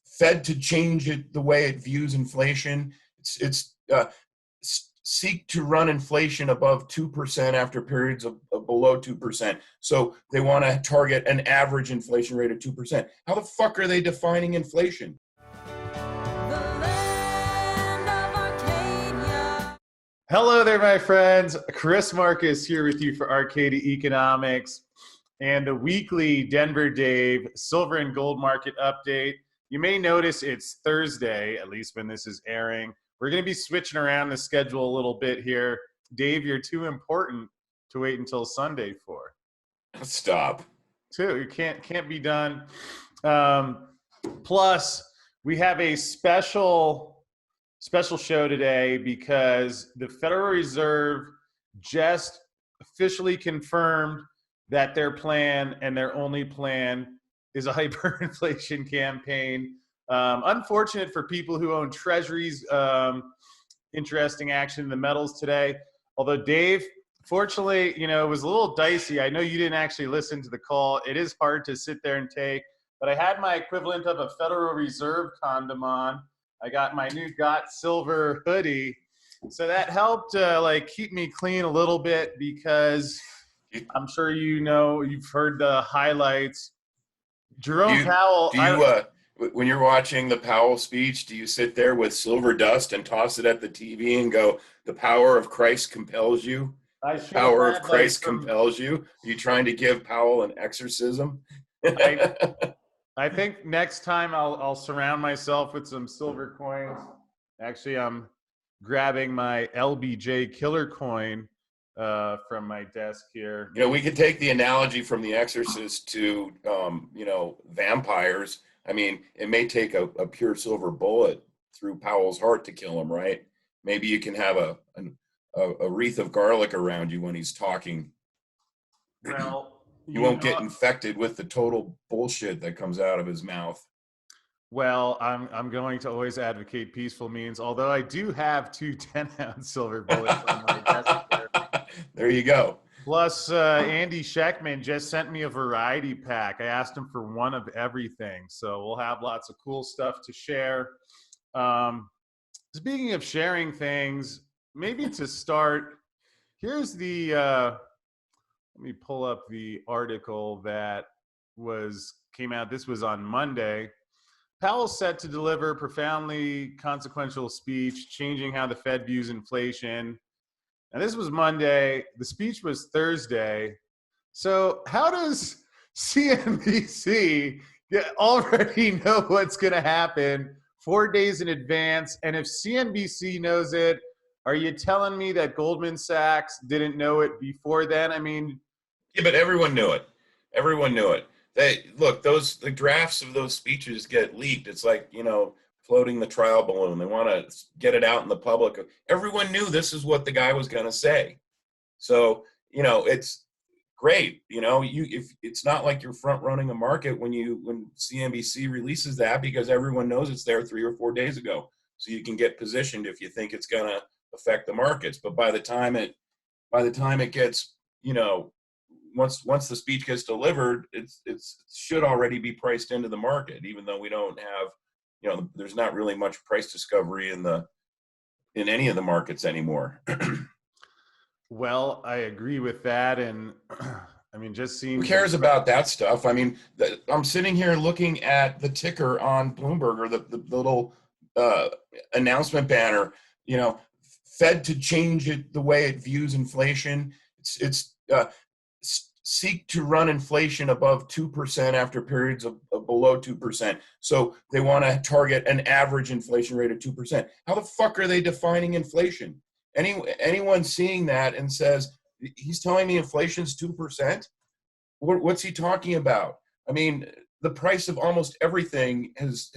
Fed to change it the way it views inflation. It's seek to run inflation above 2% after periods of below 2%. So they want to target an average inflation rate of 2%. How the fuck are they defining inflation? Hello there, my friends. Chris Marcus here with you for Arcadia Economics and the weekly Denver Dave silver and gold market update. You may notice it's Thursday, at least when this is airing. We're going to be switching around the schedule a little bit here. Dave, you're too important to wait until Sunday for. Stop. It can't be done. Plus, we have a special show today because the Federal Reserve just officially confirmed that their plan and their only plan is a hyperinflation campaign. Unfortunate for people who own treasuries. Interesting action in the metals today. Although, Dave, fortunately, it was a little dicey. I know you didn't actually listen to the call. It is hard to sit there and take. But I had my equivalent of a Federal Reserve condom on. I got my new Got Silver hoodie. So that helped keep me clean a little bit because I'm sure you've heard the highlights. Jerome Powell. When you're watching the Powell speech, do you sit there with silver dust and toss it at the TV and go, "The power of Christ compels you"? The power of Christ compels you. Are you trying to give Powell an exorcism? I think next time I'll surround myself with some silver coins. Actually, I'm grabbing my LBJ killer coin from my desk here. We could take the analogy from The Exorcist to, vampires. I mean, it may take a pure silver bullet through Powell's heart to kill him, right? Maybe you can have a wreath of garlic around you when he's talking. Well, you won't get infected with the total bullshit that comes out of his mouth. Well, I'm going to always advocate peaceful means, although I do have two 10-ounce silver bullets on my desk there. There you go. Plus, Andy Scheckman just sent me a variety pack. I asked him for one of everything, so we'll have lots of cool stuff to share. Speaking of sharing things, maybe to start, here's the let me pull up the article that came out. This was on Monday. Powell set to deliver profoundly consequential speech, changing how the Fed views inflation. And this was Monday. The speech was Thursday. So how does CNBC already know what's going to happen 4 days in advance? And if CNBC knows it, are you telling me that Goldman Sachs didn't know it before then? I mean, yeah, but everyone knew it. Everyone knew it. The drafts of those speeches get leaked. It's like, floating the trial balloon. They want to get it out in the public. Everyone knew this is what the guy was going to say. So, it's great. If it's not like you're front running a market when CNBC releases that, because everyone knows it's there 3 or 4 days ago. So you can get positioned if you think it's going to affect the markets. But by the time it gets, once the speech gets delivered, it should already be priced into the market, even though we don't have, there's not really much price discovery in any of the markets anymore. Well, I agree with that. And I mean, just seeing who cares about that stuff? I mean, I'm sitting here looking at the ticker on Bloomberg, or the little announcement banner, Fed to change it the way it views inflation. It's seek to run inflation above 2% after periods of below 2%. So they want to target an average inflation rate of 2%. How the fuck are they defining inflation? Anyone seeing that and says, he's telling me inflation's 2%? What's he talking about? I mean, the price of almost everything has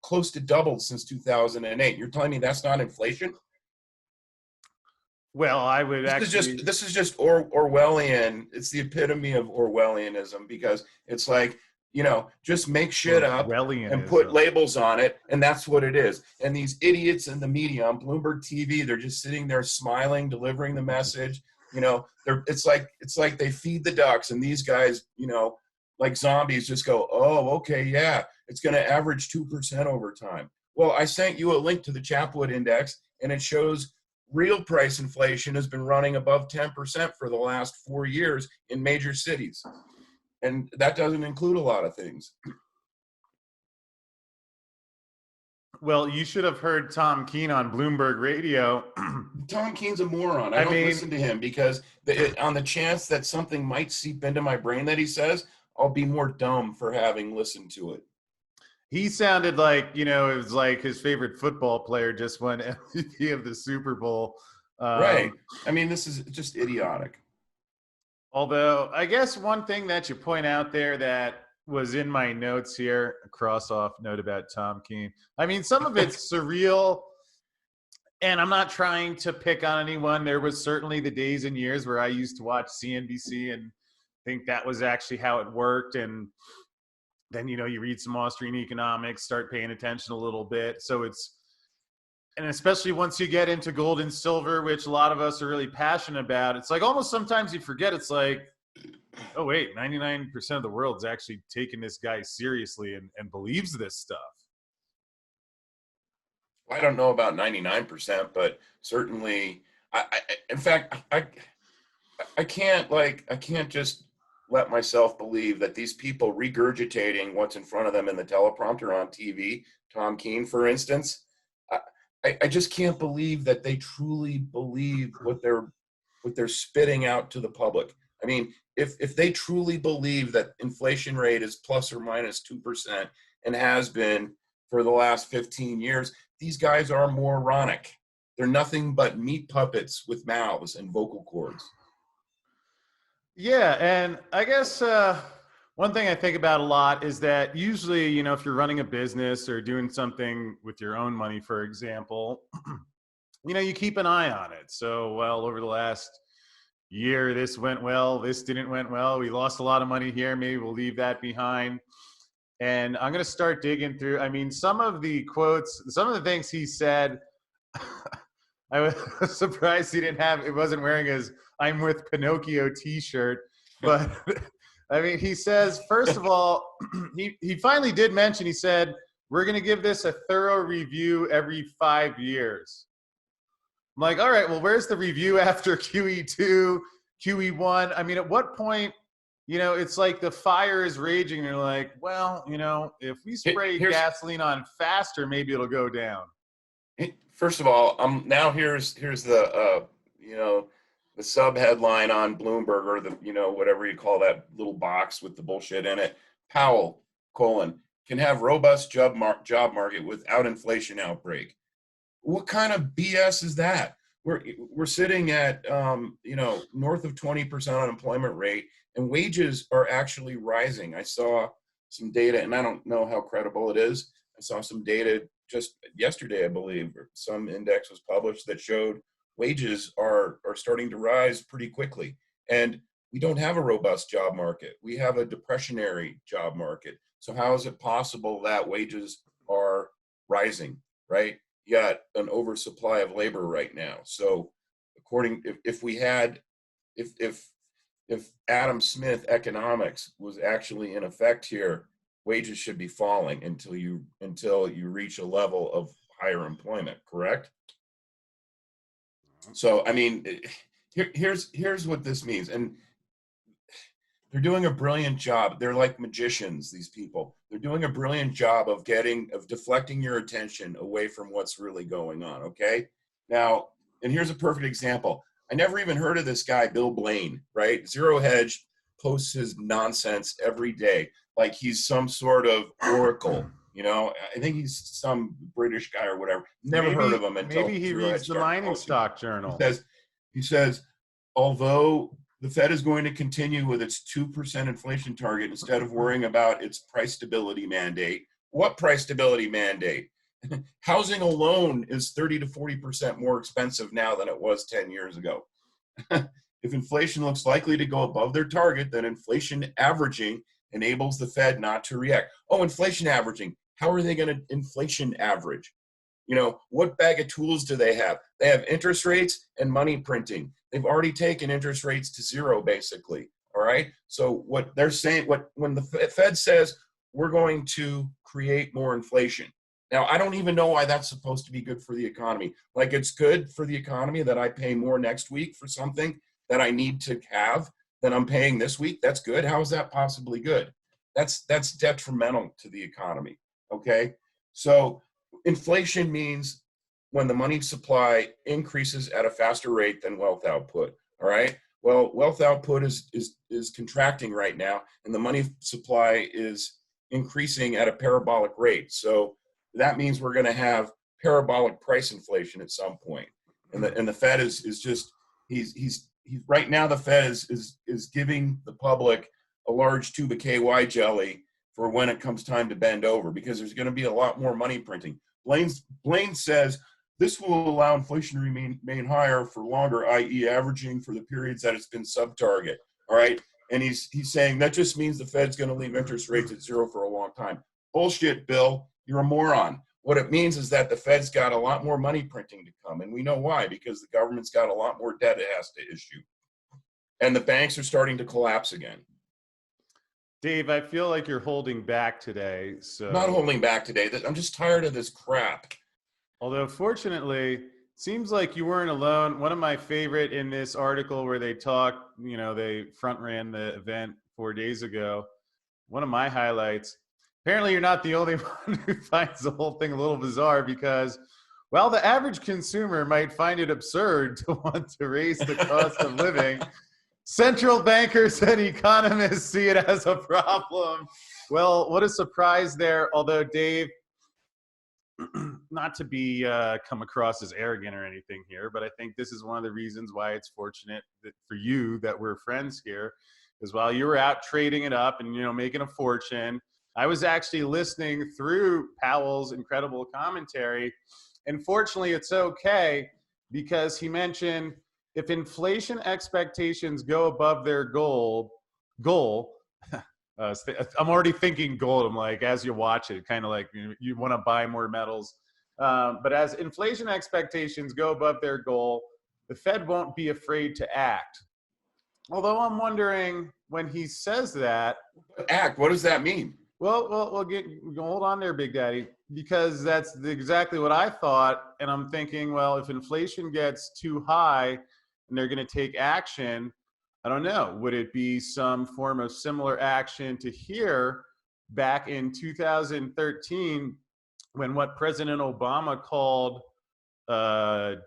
close to doubled since 2008. You're telling me that's not inflation? Well, I would This is just Orwellian. It's the epitome of Orwellianism, because it's like, just make shit up and put labels on it, and that's what it is. And these idiots in the media on Bloomberg TV, they're just sitting there smiling, delivering the message. It's like they feed the ducks, and these guys, like zombies just go, oh, okay, yeah, it's going to average 2% over time. Well, I sent you a link to the Chapwood Index, and it shows real price inflation has been running above 10% for the last 4 years in major cities. And that doesn't include a lot of things. Well, you should have heard Tom Keene on Bloomberg Radio. Tom Keene's a moron. I don't listen to him because on the chance that something might seep into my brain that he says, I'll be more dumb for having listened to it. He sounded like, it was like his favorite football player just won MVP of the Super Bowl. Right. I mean, this is just idiotic. Although, I guess one thing that you point out there that was in my notes here, a cross-off note about Tom Keene. I mean, some of it's surreal, and I'm not trying to pick on anyone. There was certainly the days and years where I used to watch CNBC and think that was actually how it worked, and then, you read some Austrian economics, start paying attention a little bit. So and especially once you get into gold and silver, which a lot of us are really passionate about, it's like almost sometimes you forget, it's like, oh, wait, 99% of the world's actually taking this guy seriously and believes this stuff. I don't know about 99%, but certainly, in fact, I can't just let myself believe that these people regurgitating what's in front of them in the teleprompter on TV, Tom Keene, for instance, I just can't believe that they truly believe what they're spitting out to the public. I mean, if they truly believe that inflation rate is plus or minus 2% and has been for the last 15 years, these guys are moronic. They're nothing but meat puppets with mouths and vocal cords. Yeah, and I guess one thing I think about a lot is that usually, if you're running a business or doing something with your own money, for example, you keep an eye on it. So, well, over the last year, this went well, this didn't went well. We lost a lot of money here. Maybe we'll leave that behind. And I'm going to start digging through. I mean, some of the quotes, some of the things he said, I was surprised it wasn't wearing his I'm with Pinocchio t-shirt. But I mean, he says, first of all, he finally did mention, he said, we're going to give this a thorough review every 5 years. I'm like, all right, well, where's the review after QE2, QE1? I mean, at what point, it's like the fire is raging. And you're like, well, if we spray gasoline on faster, maybe it'll go down. First of all, now here's the the sub headline on Bloomberg, or the whatever you call that little box with the bullshit in it. Powell, can have robust job market without inflation outbreak. What kind of BS is that? We're sitting at north of 20% unemployment rate, and wages are actually rising. I saw some data, and I don't know how credible it is. I saw some data just yesterday, I believe, or some index was published that showed wages are starting to rise pretty quickly. And we don't have a robust job market. We have a depressionary job market. So how is it possible that wages are rising, right? You got an oversupply of labor right now. So if Adam Smith economics was actually in effect here, wages should be falling until you reach a level of higher employment, correct? So, I mean, here's what this means. And they're doing a brilliant job. They're like magicians, these people. They're doing a brilliant job of deflecting your attention away from what's really going on, okay? Now, and here's a perfect example. I never even heard of this guy, Bill Blaine, right? Zero Hedge posts his nonsense every day like he's some sort of oracle. I think he's some British guy or whatever. Never heard of him until maybe he reads the mining stock journal. He says, although the Fed is going to continue with its 2% inflation target instead of worrying about its price stability mandate. What price stability mandate? Housing alone is 30 to 40% more expensive now than it was 10 years ago. If inflation looks likely to go above their target, then inflation averaging enables the Fed not to react. Oh, inflation averaging. How are they going to inflation average? What bag of tools do they have? They have interest rates and money printing. They've already taken interest rates to zero, basically. All right. So what they're saying, when the Fed says we're going to create more inflation. Now, I don't even know why that's supposed to be good for the economy. Like, it's good for the economy that I pay more next week for something that I need to have than I'm paying this week. That's good. How is that possibly good? That's detrimental to the economy. Okay. So inflation means when the money supply increases at a faster rate than wealth output. All right. Well, wealth output is contracting right now, and the money supply is increasing at a parabolic rate. So that means we're going to have parabolic price inflation at some point. And the Fed is just he's right now the Fed is giving the public a large tube of KY jelly for when it comes time to bend over, because there's going to be a lot more money printing. Blaine says this will allow inflation to remain higher for longer, i.e. averaging for the periods that it's been sub-target. All right. And he's saying that just means the Fed's going to leave interest rates at zero for a long time. Bullshit, Bill. You're a moron. What it means is that the Fed's got a lot more money printing to come. And we know why, because the government's got a lot more debt it has to issue. And the banks are starting to collapse again. Dave, I feel like you're holding back today. So I'm not holding back today. I'm just tired of this crap. Although fortunately, it seems like you weren't alone. One of my favorite in this article where they talk, they front ran the event 4 days ago. One of my highlights, apparently you're not the only one who finds the whole thing a little bizarre, because, well, the average consumer might find it absurd to want to raise the cost of living. Central bankers and economists see it as a problem. Well, what a surprise there. Although, Dave, not to be come across as arrogant or anything here, but I think this is one of the reasons why it's fortunate for you that we're friends here, because while you were out trading it up and making a fortune, I was actually listening through Powell's incredible commentary, and fortunately it's okay, because he mentioned if inflation expectations go above their goal. I'm already thinking gold. I'm like, as you watch it, kind of like you want to buy more metals. But as inflation expectations go above their goal, the Fed won't be afraid to act. Although I'm wondering, when he says that, act, what does that mean? Well, hold on there, Big Daddy, because that's exactly what I thought. And I'm thinking, well, if inflation gets too high and they're going to take action, I don't know. Would it be some form of similar action to here back in 2013, when what President Obama called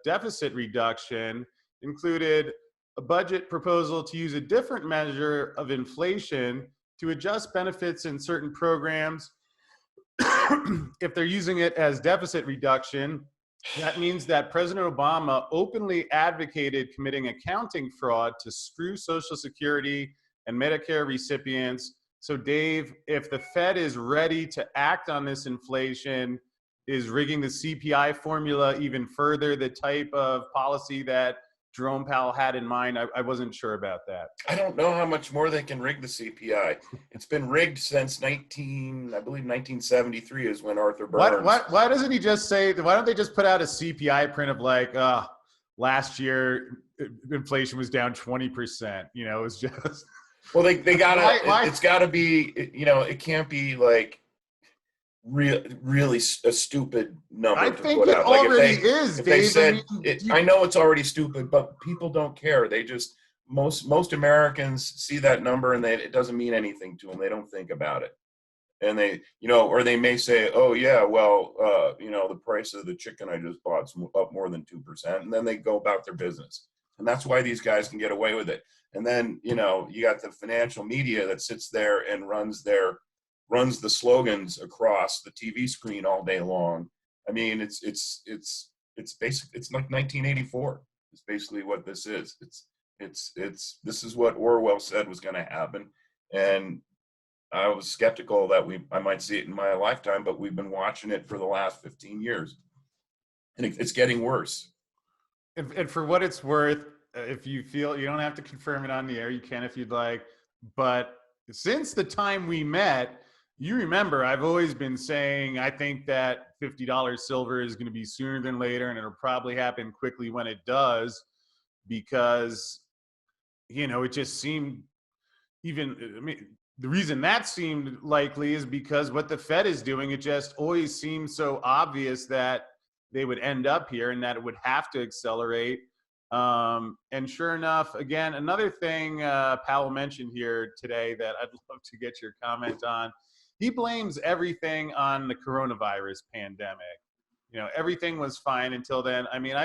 deficit reduction included a budget proposal to use a different measure of inflation to adjust benefits in certain programs? If they're using it as deficit reduction, that means that President Obama openly advocated committing accounting fraud to screw Social Security and Medicare recipients. So, Dave, if the Fed is ready to act on this inflation, is rigging the CPI formula even further the type of policy that Jerome Powell had in mind? I wasn't sure about that. I don't know how much more they can rig the CPI. It's been rigged since 1973 is when Arthur Burns. Why doesn't he just say, why don't they just put out a CPI print of like, last year inflation was down 20%. It was just. Well, they gotta, it's gotta be, it can't be like really a stupid number I to think put it out. already is, if Dave. they said, I know it's already stupid, but people don't care. They just, most Americans see that number and it doesn't mean anything to them. They don't think about it. And they, or they may say, oh yeah, well, the price of the chicken I just bought is up more than 2%. And then they go about their business. And that's why these guys can get away with it. And then, you got the financial media that sits there and runs the slogans across the TV screen all day long. I mean, it's basic. It's like 1984. It's basically what this is. This is what Orwell said was going to happen. And I was skeptical that I might see it in my lifetime, but we've been watching it for the last 15 years. And it's getting worse. And for what it's worth, if you feel, you don't have to confirm it on the air, you can if you'd like. But since the time we met, you remember I've always been saying I think that $50 silver is going to be sooner than later, and it'll probably happen quickly when it does, because, it just seemed even, I mean, the reason that seemed likely is because what the Fed is doing, it just always seems so obvious that they would end up here and that it would have to accelerate. And sure enough, again, another thing Powell mentioned here today that I'd love to get your comment on. He blames everything on the coronavirus pandemic. You know, everything was fine until then. I mean,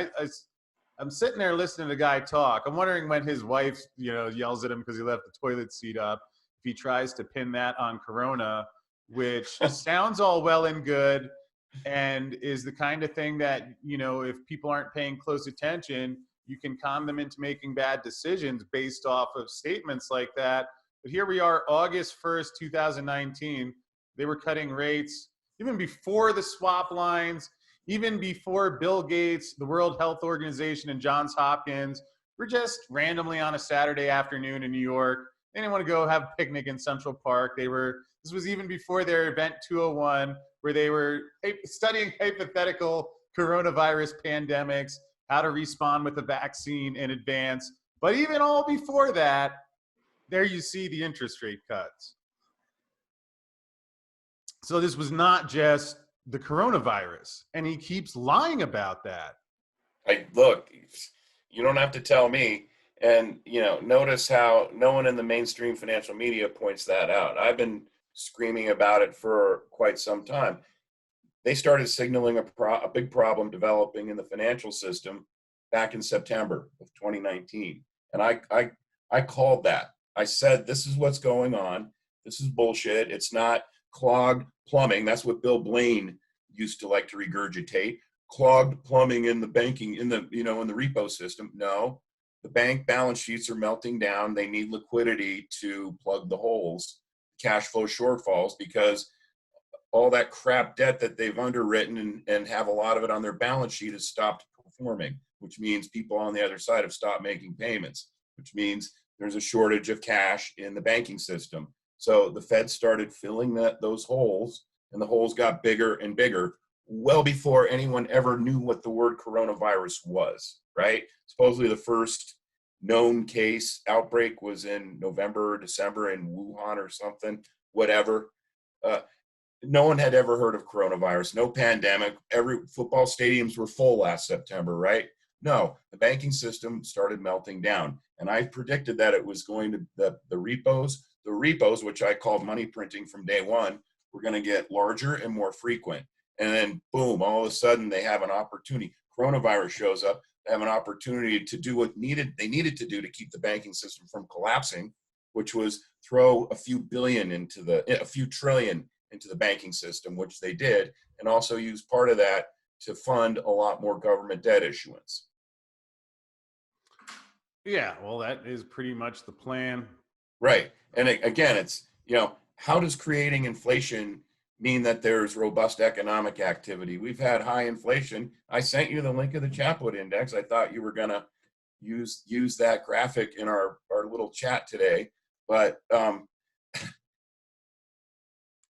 I'm sitting there listening to the guy talk. I'm wondering when his wife, you know, yells at him because he left the toilet seat up, if he tries to pin that on Corona, which sounds all well and good and is the kind of thing that, you know, if people aren't paying close attention, you can con them into making bad decisions based off of statements like that. But here we are, August 1st, 2019. They were cutting rates even before the swap lines, even before Bill Gates, the World Health Organization, and Johns Hopkins were just randomly on a Saturday afternoon in New York. They didn't want to go have a picnic in Central Park. This was even before their event 201, where they were studying hypothetical coronavirus pandemics, how to respond with a vaccine in advance. But even all before that, there you see the interest rate cuts. So this was not just the coronavirus, and he keeps lying about that. Look, you don't have to tell me. And, you know, notice how no one in the mainstream financial media points that out. I've been screaming about it for quite some time. They started signaling a big problem developing in the financial system back in September of 2019. And I called that. I said, this is what's going on. This is bullshit. It's not clogged plumbing. That's what Bill Blaine used to like to regurgitate. Clogged plumbing in the banking, in the repo system. No, the bank balance sheets are melting down. They need liquidity to plug the holes, cash flow shortfalls, because all that crap debt that they've underwritten and have a lot of it on their balance sheet has stopped performing, which means people on the other side have stopped making payments, which means there's a shortage of cash in the banking system. So the Fed started filling those holes, and the holes got bigger and bigger well before anyone ever knew what the word coronavirus was, right? Supposedly the first known case outbreak was in November or December in Wuhan or something, whatever. No one had ever heard of coronavirus, no pandemic. Every football stadiums were full last September, right? No, the banking system started melting down. And I predicted that it was going to, the repos, which I called money printing from day one, were going to get larger and more frequent. And then boom, all of a sudden they have an opportunity. Coronavirus shows up, they have an opportunity to do what they needed to do to keep the banking system from collapsing, which was throw a few trillion into the banking system, which they did, and also use part of that to fund a lot more government debt issuance. Yeah, well, that is pretty much the plan. Right. And again, it's, you know, how does creating inflation mean that there's robust economic activity? We've had high inflation. I sent you the link of the Chapwood Index. I thought you were going to use that graphic in our little chat today. But I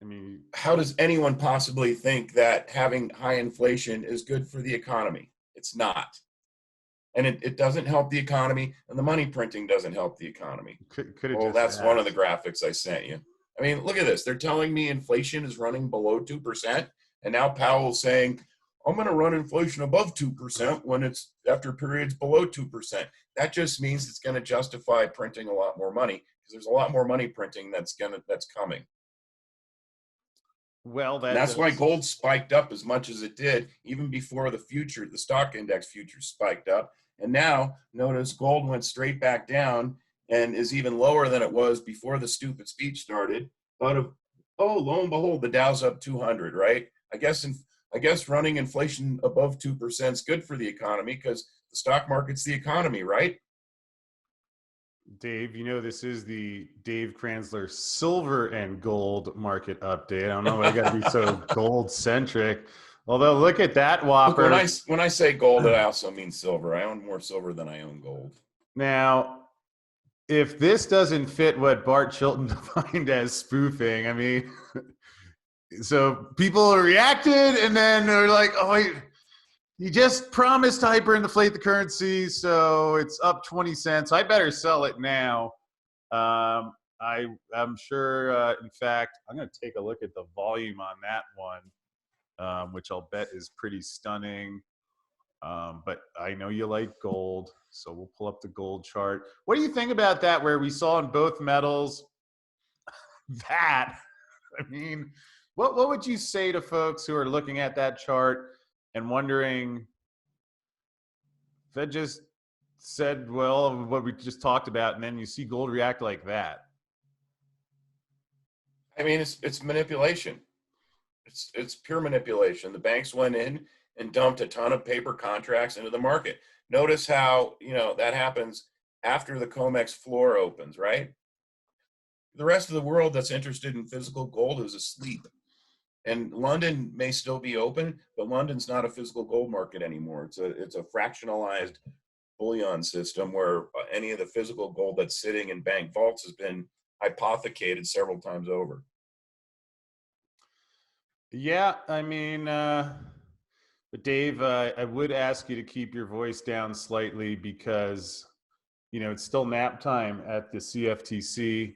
mean, how does anyone possibly think that having high inflation is good for the economy? It's not. And it doesn't help the economy, and the money printing doesn't help the economy. Well, that's one of the graphics I sent you. I mean, look at this. They're telling me inflation is running below 2%, and now Powell's saying, I'm going to run inflation above 2% when it's after periods below 2%. That just means it's going to justify printing a lot more money, because there's a lot more money printing that's coming. Well, that's why gold spiked up as much as it did, even before the stock index futures spiked up. And now, notice gold went straight back down and is even lower than it was before the stupid speech started. But lo and behold, the Dow's up 200, right? I guess running inflation above 2% is good for the economy, because the stock market's the economy, right? Dave, you know, this is the Dave Kranzler silver and gold market update. I don't know, I got to be so gold centric. Although, look at that whopper. Look, when I say gold, I also mean silver. I own more silver than I own gold. Now, if this doesn't fit what Bart Chilton defined as spoofing, I mean, so people reacted, and then they're like, oh, wait, he just promised to hyperinflate the currency, so it's up 20 cents. I better sell it now. I'm sure. In fact, I'm going to take a look at the volume on that one, which I'll bet is pretty stunning. But I know you like gold, so we'll pull up the gold chart. What do you think about that? Where we saw in both metals that, I mean, what would you say to folks who are looking at that chart and wondering, Fed just said, well, what we just talked about, and then you see gold react like that? I mean, it's manipulation. It's pure manipulation. The banks went in and dumped a ton of paper contracts into the market. Notice how, that happens after the COMEX floor opens, right? The rest of the world that's interested in physical gold is asleep. And London may still be open, but London's not a physical gold market anymore. It's a fractionalized bullion system where any of the physical gold that's sitting in bank vaults has been hypothecated several times over. Yeah, I mean, but Dave, I would ask you to keep your voice down slightly because, it's still nap time at the CFTC and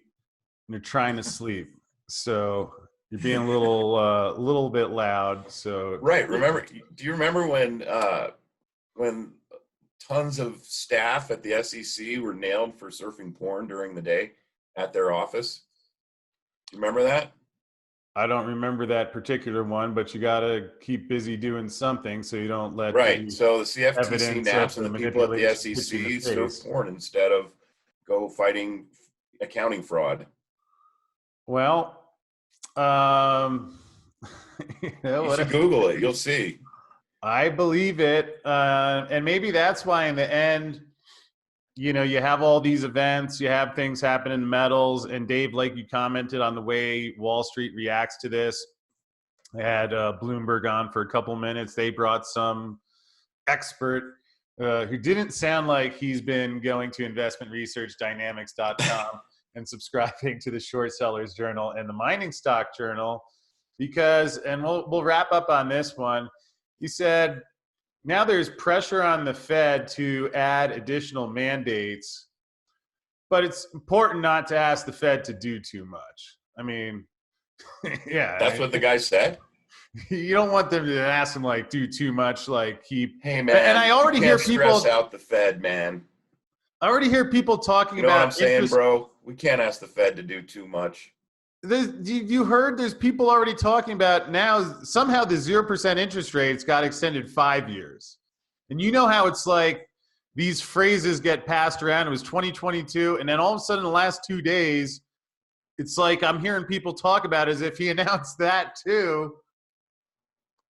you're trying to sleep. So you're being a little bit loud. So right. Do you remember when tons of staff at the SEC were nailed for surfing porn during the day at their office? Do you remember that? I don't remember that particular one, but you got to keep busy doing something so you don't let right. So the CFTC naps and the people at the SEC surf porn instead of go fighting accounting fraud. Well, you should Google it. You'll see. I believe it. And maybe that's why in the end, you have all these events, you have things happen in metals. And Dave, like you commented on the way Wall Street reacts to this, I had Bloomberg on for a couple minutes. They brought some expert who didn't sound like he's been going to investmentresearchdynamics.com and subscribing to the Short Sellers Journal and the Mining Stock Journal because, and we'll wrap up on this one. He said, now there's pressure on the Fed to add additional mandates, but it's important not to ask the Fed to do too much. I mean, yeah. That's what the guy said? You don't want them to ask him, like, do too much, like, keep. Hey, man, and I already hear people. Stress out the Fed, man. I already hear people talking about. You know what I'm saying, bro? We can't ask the Fed to do too much. You heard there's people already talking about now somehow the 0% interest rates got extended 5 years. And you know how it's like these phrases get passed around. It was 2022. And then all of a sudden in the last 2 days, it's like I'm hearing people talk about it as if he announced that too.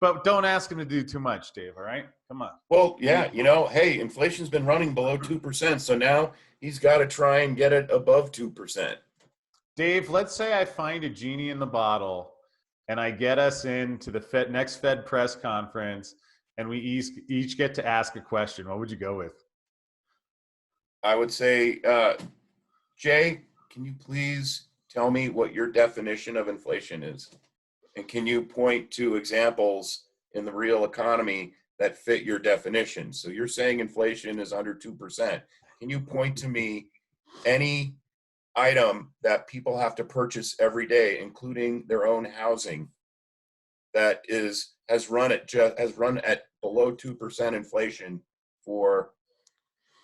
But don't ask him to do too much, Dave, all right? Come on. Well, yeah, hey, inflation's been running below 2%. So now he's got to try and get it above 2%. Dave, let's say I find a genie in the bottle and I get us into the next Fed press conference and we each get to ask a question. What would you go with? I would say, Jay, can you please tell me what your definition of inflation is? And can you point to examples in the real economy that fit your definition? So you're saying inflation is under 2%. Can you point to me any item that people have to purchase every day, including their own housing, that has run at below 2% inflation for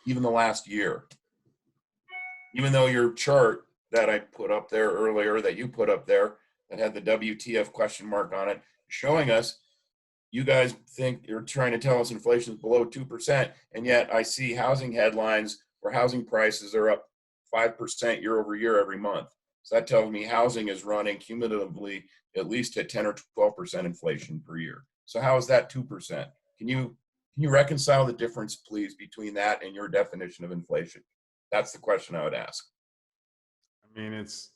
even the last year? Even though your chart that I put up there earlier, that you put up there, that had the WTF question mark on it, showing us you guys think you're trying to tell us inflation is below 2%, and yet I see housing headlines where housing prices are up 5% year over year every month. So that tells me housing is running cumulatively at least at 10 or 12% inflation per year. So how is that 2%? Can you reconcile the difference, please, between that and your definition of inflation? That's the question I would ask. I mean, it's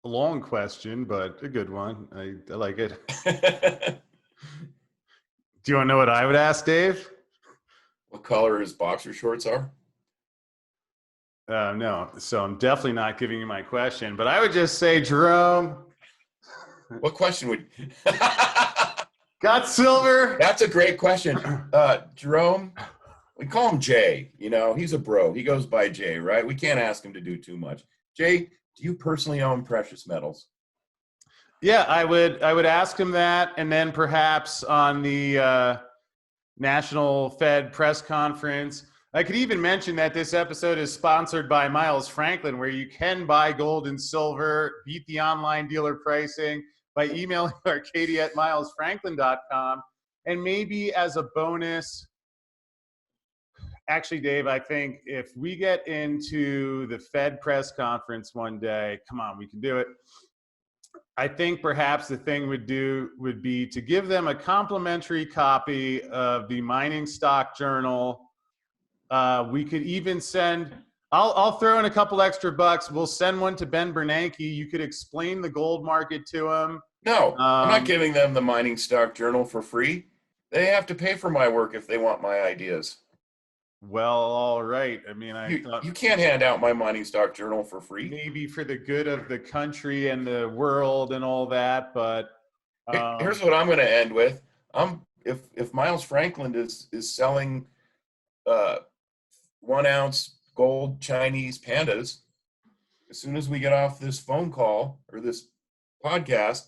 a long question, but a good one. I like it. Do you want to know what I would ask, Dave? What color his boxer shorts are? No, so I'm definitely not giving you my question, but I would just say, Jerome. What question would? Got silver? That's a great question. Jerome, we call him Jay. He's a bro. He goes by Jay, right? We can't ask him to do too much. Jay, do you personally own precious metals? Yeah, I would ask him that, and then perhaps on the National Fed press conference, I could even mention that this episode is sponsored by Miles Franklin, where you can buy gold and silver, beat the online dealer pricing by emailing Arcadia@milesfranklin.com. And maybe as a bonus, actually, Dave, I think if we get into the Fed press conference one day, come on, we can do it. I think perhaps the thing would be to give them a complimentary copy of the Mining Stock Journal. We could even send, I'll throw in a couple extra bucks. We'll send one to Ben Bernanke. You could explain the gold market to him. No, I'm not giving them the Mining Stock Journal for free. They have to pay for my work if they want my ideas. Well, all right. I mean, You can't hand out my Mining Stock Journal for free. Maybe for the good of the country and the world and all that, but here's what I'm going to end with. If Miles Franklin is selling 1 ounce gold Chinese pandas, as soon as we get off this phone call or this podcast,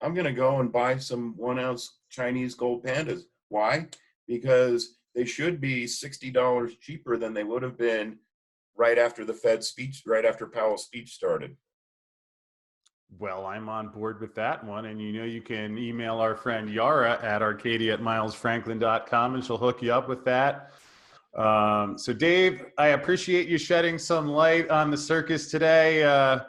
I'm going to go and buy some 1 ounce Chinese gold pandas. Why? Because they should be $60 cheaper than they would have been right after the Fed speech, right after Powell's speech started. Well, I'm on board with that one. And you can email our friend Yara at Arcadia@milesfranklin.com and she'll hook you up with that. So Dave, I appreciate you shedding some light on the circus today. I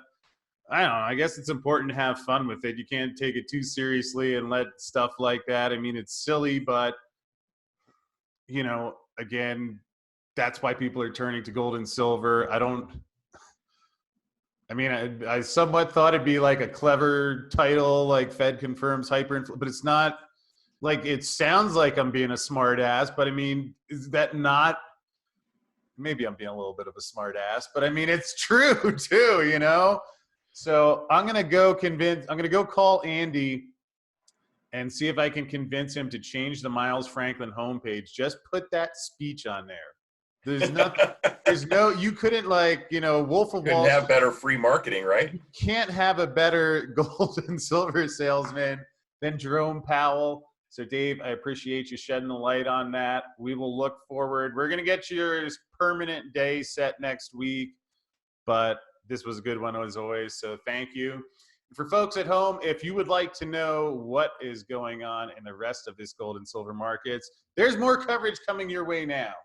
don't know, I guess it's important to have fun with it. You can't take it too seriously and let stuff like that. I mean, it's silly, but again, that's why people are turning to gold and silver. I somewhat thought it'd be like a clever title, like Fed confirms hyperinflation, but it's not. Like, it sounds like I'm being a smart ass, but I mean, is that not? Maybe I'm being a little bit of a smart ass, but I mean, it's true too, So I'm gonna go call Andy and see if I can convince him to change the Miles Franklin homepage. Just put that speech on there. There's nothing. You couldn't Wolf of Wall Street. Have better free marketing, right? You can't have a better gold and silver salesman than Jerome Powell. So Dave, I appreciate you shedding the light on that. We will look forward. We're going to get your permanent day set next week, but this was a good one as always. So thank you. For folks at home, if you would like to know what is going on in the rest of this gold and silver markets, there's more coverage coming your way now.